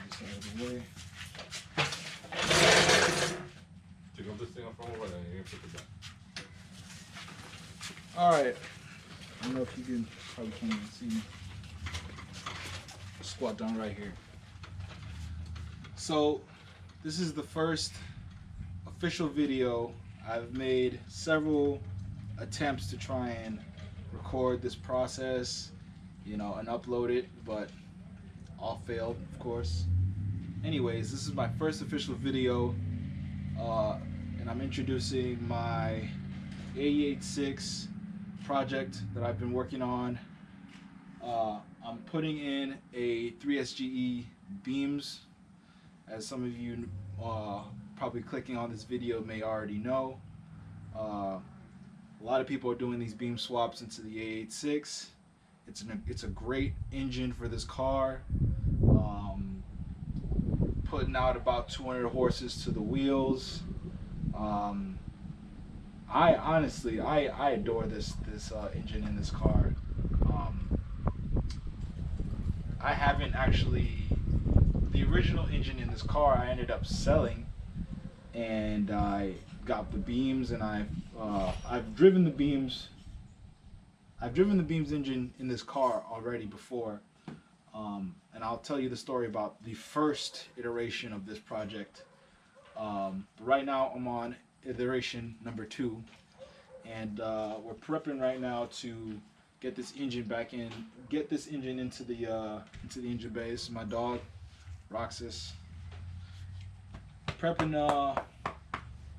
this out of the way. Take off this thing off over there and you can put it back. Alright. I don't know if you can, probably can't even see me. Squat down right here. So, this is the first official video. I've made several attempts to try and record this process, you know, and upload it, but all failed, of course. Anyways, this is my first official video, and I'm introducing my AE86 project that I've been working on. I'm putting in a 3SGE beams, as some of you probably clicking on this video may already know. A lot of people are doing these beam swaps into the AE86. It's a great engine for this car, putting out about 200 horses to the wheels. I honestly adore this engine in this car. I haven't actually, the original engine in this car I ended up selling, and I got the beams, and I've driven the beams engine in this car already before, and I'll tell you the story about the first iteration of this project. But right now I'm on iteration number 2, and we're prepping right now to get this engine back in, get this engine into the engine bay. This is my dog, Roxas. Prepping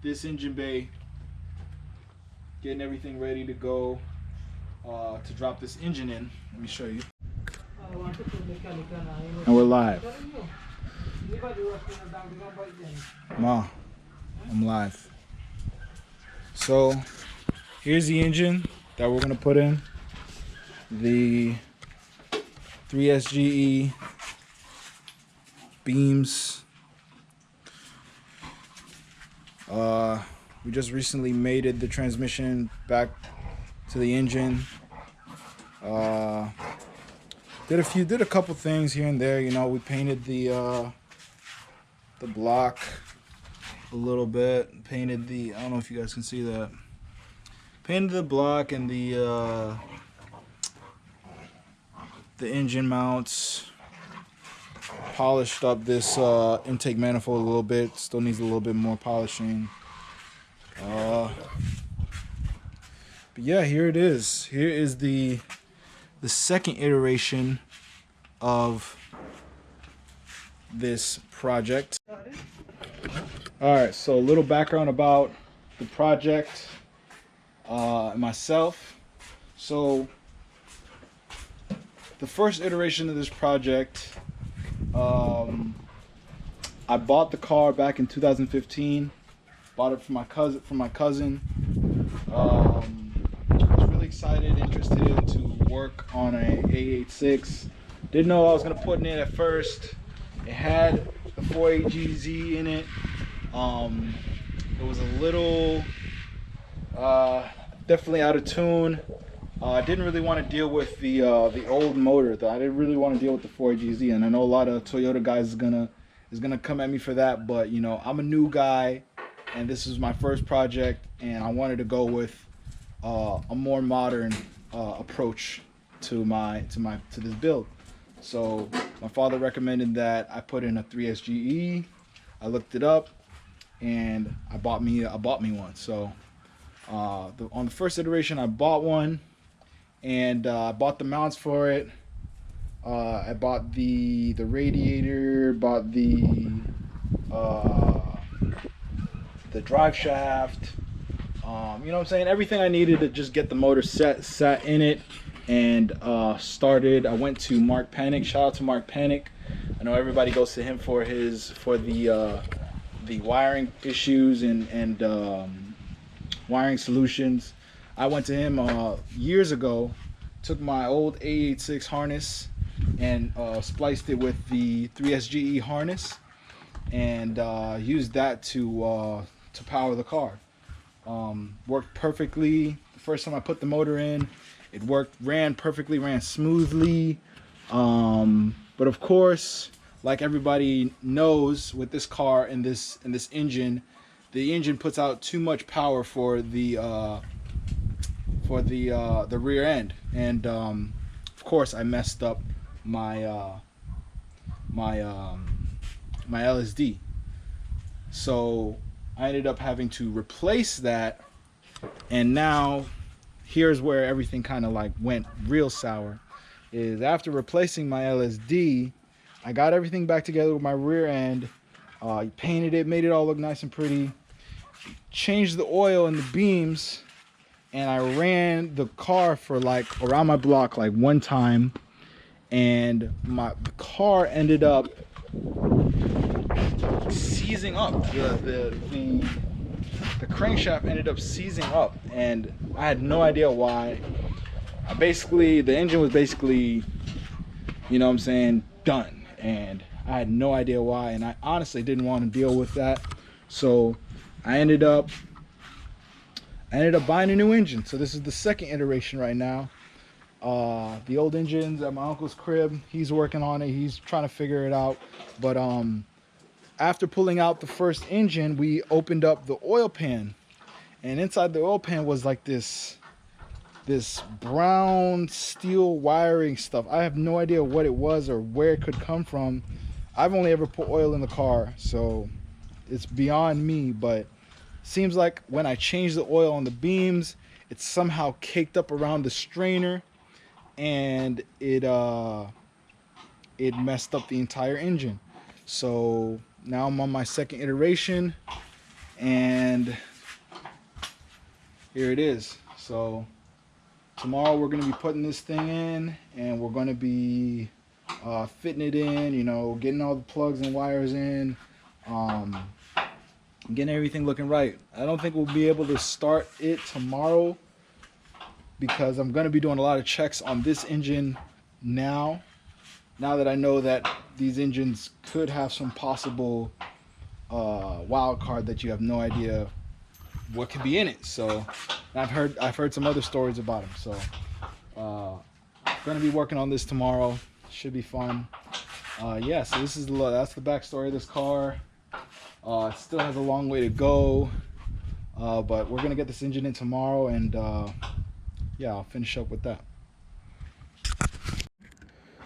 this engine bay, getting everything ready to go to drop this engine in. Let me show you. And we're live. Ma, I'm live. So here's the engine that we're gonna put in. The 3SGE beams. We just recently mated the transmission back to the engine. Did a couple things here and there. You know, we painted the block a little bit. Painted the, I don't know if you guys can see that. Painted the block and the engine mounts. Polished up this intake manifold a little bit. Still needs a little bit more polishing. But yeah, here it is. Here is the second iteration of this project. Alright, so a little background about the project, myself. So the first iteration of this project, I bought the car back in 2015. Bought it from my cousin. Was really excited, interested to work on a AE86. Didn't know I was gonna put it in at first. It had the 4AGZ in it. It was a little, definitely out of tune. I didn't really want to deal with the old motor. I didn't really want to deal with the 4AGZ, and I know a lot of Toyota guys is gonna come at me for that. But you know, I'm a new guy, and this is my first project, and I wanted to go with a more modern approach to this build. So my father recommended that I put in a 3SGE. I looked it up, and I bought me one. So on the first iteration, I bought one, and I bought the mounts for it. I bought the radiator, bought the drive shaft. You know what I'm saying? Everything I needed to just get the motor sat in it, and started. I went to Mark Panic. Shout out to Mark Panic. I know everybody goes to him for the wiring issues and wiring solutions. I went to him years ago, took my old AE86 harness and spliced it with the 3SGE harness, and used that to power the car. Worked perfectly. The first time I put the motor in, it ran perfectly, ran smoothly. But of course, like everybody knows, with this car and this engine, the engine puts out too much power for the rear end, and of course I messed up my my LSD. So I ended up having to replace that, and now here's where everything kind of like went real sour. Is after replacing my LSD, I got everything back together with my rear end, painted it, made it all look nice and pretty, changed the oil in the beams, and I ran the car for like around my block like one time, and the car ended up seizing up. The crankshaft ended up seizing up, and I had no idea why. The engine was basically, you know what I'm saying, done, and I had no idea why, and I honestly didn't want to deal with that. So I ended up buying a new engine. So this is the second iteration right now. The old engine's at my uncle's crib. He's working on it. He's trying to figure it out. But after pulling out the first engine, we opened up the oil pan, and inside the oil pan was like this brown steel wiring stuff. I have no idea what it was or where it could come from. I've only ever put oil in the car, so it's beyond me, but seems like when I changed the oil on the beams, it somehow caked up around the strainer, and it messed up the entire engine. So now I'm on my second iteration, and here it is. So tomorrow we're going to be putting this thing in, and we're going to be fitting it in, you know, getting all the plugs and wires in, getting everything looking right. I don't think we'll be able to start it tomorrow because I'm going to be doing a lot of checks on this engine now that I know that these engines could have some possible wild card that you have no idea what could be in it. So I've heard some other stories about them. So gonna be working on this tomorrow. Should be fun. Yeah, so that's the backstory of this car. It still has a long way to go, but we're gonna get this engine in tomorrow, and yeah, I'll finish up with that.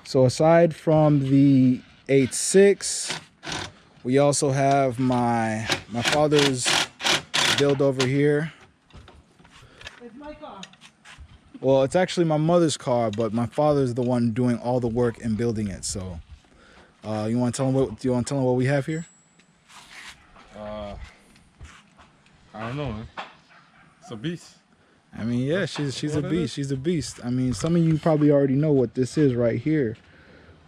So aside from the 86, we also have my father's build over here. It's my car. Well, it's actually my mother's car, but my father's the one doing all the work and building it. So, you want to tell him what we have here? I don't know, man. It's a beast. I mean, yeah, she's a beast. She's a beast. I mean, some of you probably already know what this is right here,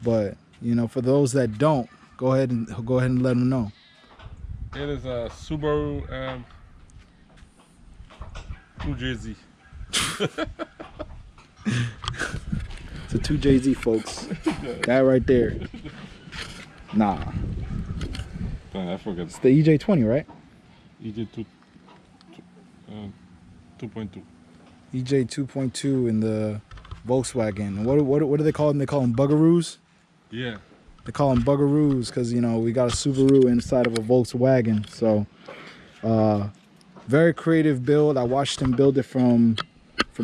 but you know, for those that don't, go ahead and let them know. It is a Subaru 2JZ. It's a 2JZ, folks. Guy right there. Nah. I forget. It's the EJ20, right? EJ 2.2. EJ 2.2 in the Volkswagen. What do they call them? They call them Bugaroos? Yeah. They call them Bugaroos because, you know, we got a Subaru inside of a Volkswagen. So, very creative build. I watched him build it from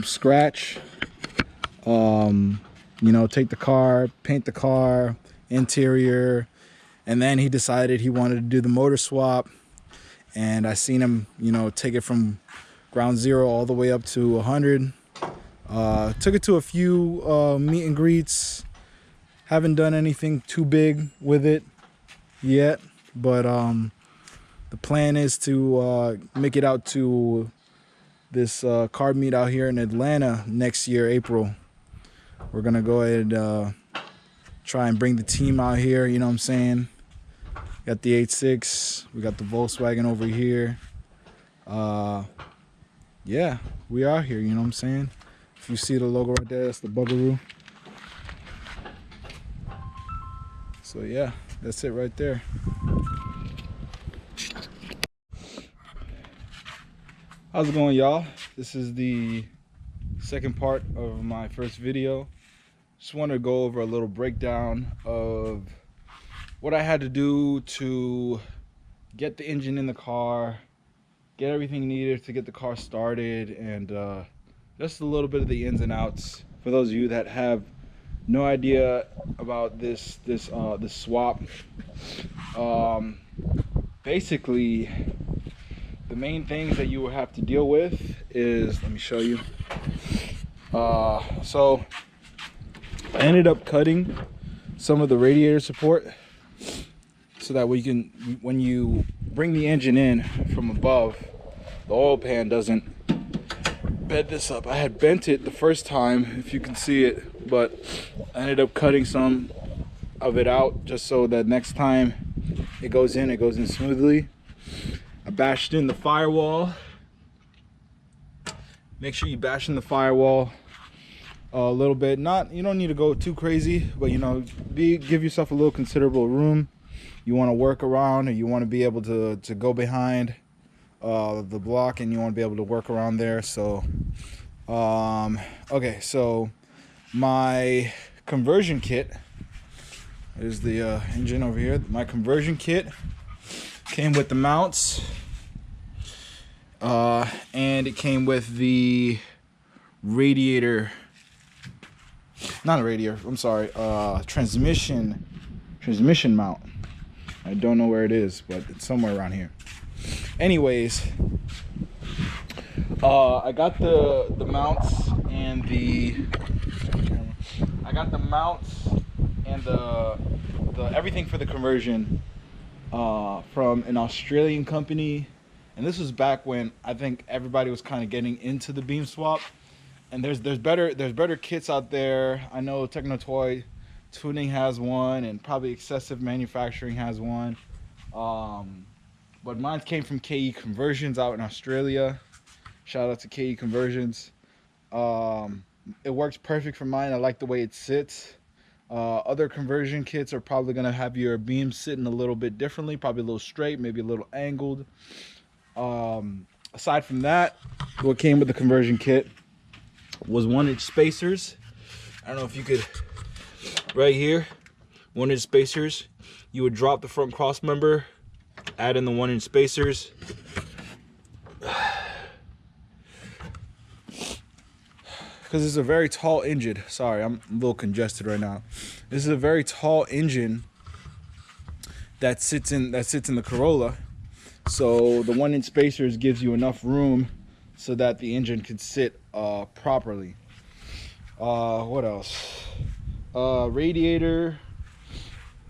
scratch. You know, take the car, paint the car, interior, and then he decided he wanted to do the motor swap. And I seen him, you know, take it from ground zero all the way up to 100. Took it to a few meet and greets. Haven't done anything too big with it yet, but the plan is to make it out to this car meet out here in Atlanta next year, April. We're gonna go ahead and try and bring the team out here, you know what I'm saying? Got the 86, we got the Volkswagen over here. Yeah, we are here, you know what I'm saying? If you see the logo right there, that's the Bugaroo. So yeah, that's it right there. How's it going, y'all? This is the second part of my first video. Just want to go over a little breakdown of what I had to do to get the engine in the car, get everything needed to get the car started, and just a little bit of the ins and outs for those of you that have no idea about this swap. Basically, the main things that you will have to deal with is, let me show you. So I ended up cutting some of the radiator support so that we can, when you bring the engine in from above, the oil pan doesn't bed this up. I had bent it the first time, if you can see it, but I ended up cutting some of it out just so that next time it goes in smoothly. I bashed in the firewall. Make sure you bash in the firewall a little bit. You don't need to go too crazy, but you know, give yourself a little considerable room. You want to work around, or you want to be able to go behind the block, and you want to be able to work around there. So okay, so my conversion kit is the engine over here. My conversion kit came with the mounts, and it came with the radiator, not a radiator, I'm sorry, transmission mount. I don't know where it is, but it's somewhere around here. Anyways, I got the mounts and the everything for the conversion from an Australian company, and this was back when I think everybody was kind of getting into the beam swap. And there's better kits out there. I know Techno-Toy Tuning has one, and probably Excessive Manufacturing has one. But mine came from KE Conversions out in Australia. Shout out to KE Conversions. It works perfect for mine. I like the way it sits. Other conversion kits are probably gonna have your beam sitting a little bit differently, probably a little straight, maybe a little angled. Aside from that, what came with the conversion kit was 1-inch spacers. I don't know if you could, right here, 1-inch spacers. You would drop the front cross member, add in the 1-inch spacers. Because it's a very tall engine. Sorry, I'm a little congested right now. This is a very tall engine that sits in the Corolla. So the 1-inch spacers gives you enough room so that the engine can sit properly. What else? Radiator.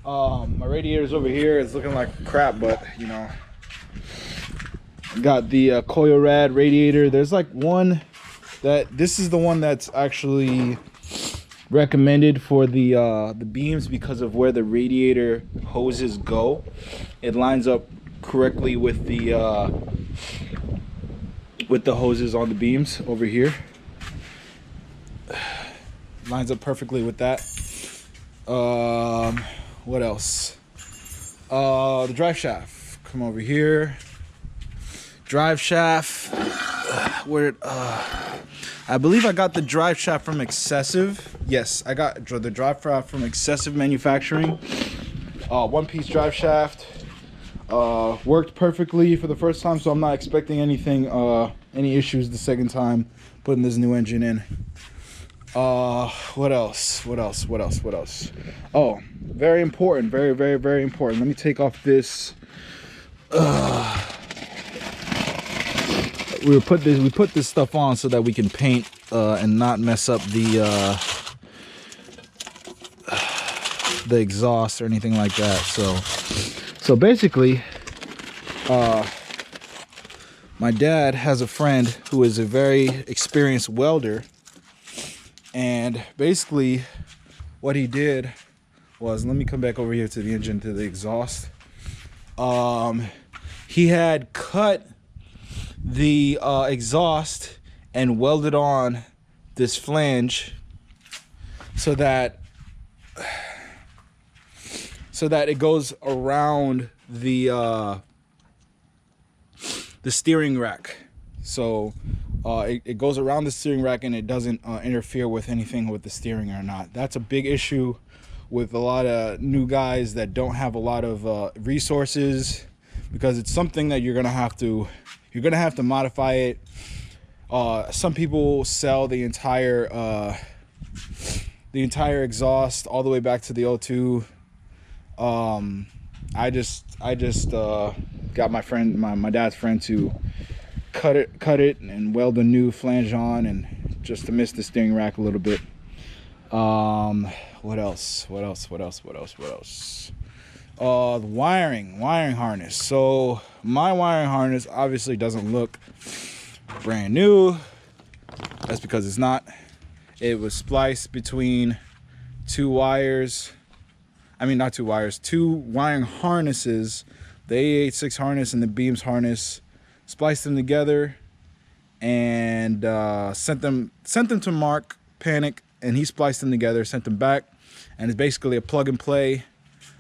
My radiator's over here. It's looking like crap, but you know, got the coil rad radiator. There's like one this is the one that's actually recommended for the beams because of where the radiator hoses go. It lines up correctly with the hoses on the beams over here. Lines up perfectly with that. What else? The drive shaft. Come over here. Drive shaft. Where? I believe I got the drive shaft from Excessive. Yes, I got the drive shaft from Excessive Manufacturing. One-piece drive shaft. Worked perfectly for the first time, so I'm not expecting anything, any issues the second time putting this new engine in. What else? Oh, very important, very important. Let me take off this. We put this stuff on so that we can paint and not mess up the exhaust or anything like that. So basically, my dad has a friend who is a very experienced welder, and basically what he did was, let me come back over here to the engine, to the exhaust. He had cut the exhaust and welded on this flange so that it goes around the steering rack. So it goes around the steering rack, and it doesn't interfere with anything with the steering or not. That's a big issue with a lot of new guys that don't have a lot of resources, because it's something that you're gonna have to modify it. Some people sell the entire exhaust all the way back to the O2. I just got my friend, my dad's friend, to cut it and weld a new flange on, and just to miss the steering rack a little bit. What else? The wiring harness. So my wiring harness obviously doesn't look brand new. That's because it's not. It was spliced between two wires. I mean, not two wires, two wiring harnesses, the AE86 harness and the beams harness. Spliced them together and sent them to Mark Panic, and he spliced them together, sent them back, and it's basically a plug and play.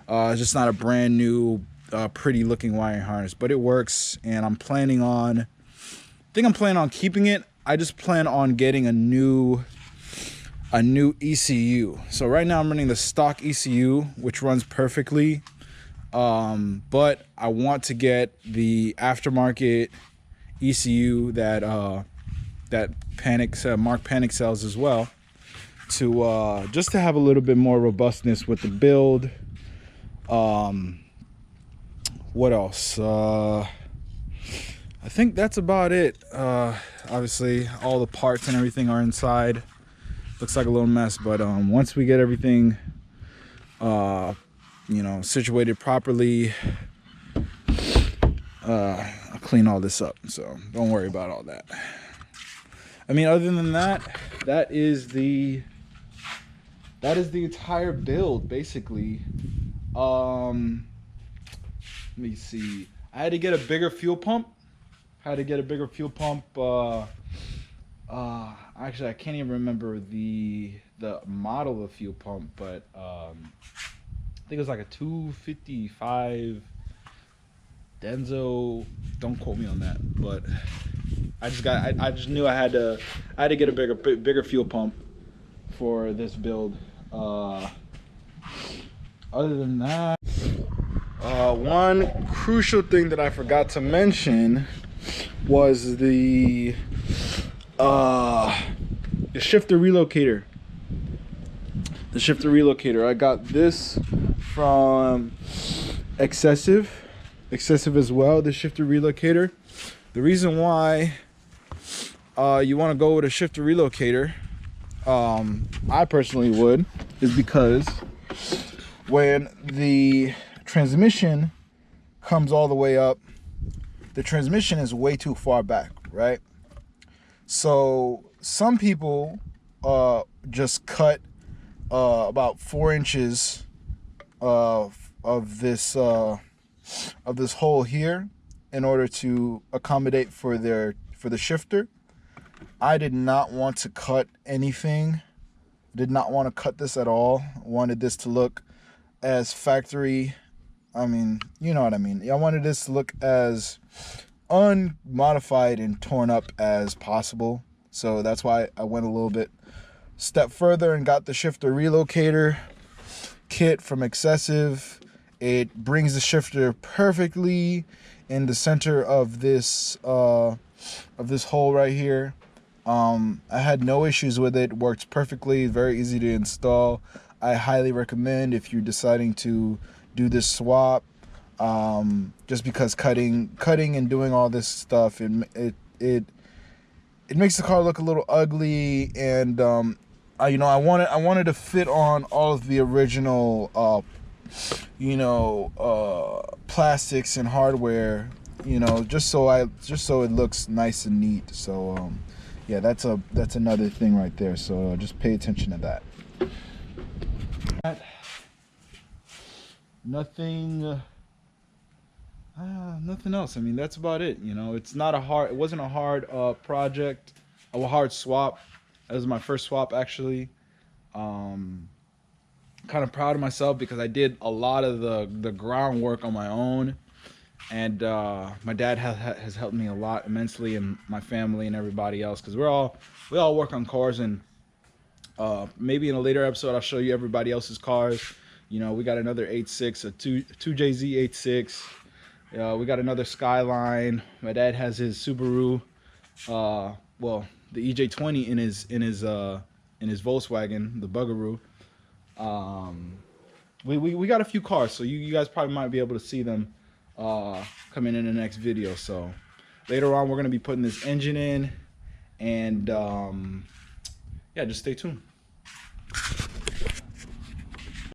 It's just not a brand new, pretty looking wiring harness, but it works, and I'm planning on keeping it. I just plan on getting a new ECU. So right now I'm running the stock ECU, which runs perfectly. But I want to get the aftermarket ECU that Mark Panic sells as well, to just to have a little bit more robustness with the build. What else? I think that's about it. Obviously all the parts and everything are inside. Looks like a little mess, but once we get everything situated properly, I'll clean all this up, so don't worry about all that. I mean, other than that, that is the entire build basically. Let me see. I had to get a bigger fuel pump. Actually, I can't even remember the model of fuel pump, but I think it was like a 255 Denso. Don't quote me on that, but I just knew I had to get a bigger fuel pump for this build. Other than that, one crucial thing that I forgot to mention was the shifter relocator. I got this from Excessive as well, the shifter relocator. The reason why you want to go with a shifter relocator, I personally would, is because when the transmission comes all the way up, the transmission is way too far back, right? So some people just cut about 4 inches of this hole here in order to accommodate for the shifter. I did not want to cut anything. Did not want to cut this at all. Wanted this to look as factory. I mean, you know what I mean. I wanted this to look as unmodified and torn up as possible. So that's why I went a little bit step further and got the shifter relocator kit from Excessive. It brings the shifter perfectly in the center of this hole right here. I had no issues with it. Works perfectly, very easy to install. I highly recommend if you're deciding to do this swap, just because cutting and doing all this stuff, it makes the car look a little ugly, and I wanted to fit on all of the original plastics and hardware, just so it looks nice and neat. So yeah, that's another thing right there, so just pay attention to that. Nothing else. I mean, that's about it. It wasn't a hard project, a hard swap. That was my first swap, actually. Kind of proud of myself because I did a lot of the groundwork on my own, and my dad has helped me a lot immensely, and my family and everybody else, because we all work on cars, and maybe in a later episode I'll show you everybody else's cars. You know, we got another 86, a 2JZ 86. We got another Skyline. My dad has his Subaru, well, the EJ20 in his Volkswagen, the Bugaroo. We got a few cars, so you guys probably might be able to see them coming in the next video. So later on, we're gonna be putting this engine in, and yeah, just stay tuned.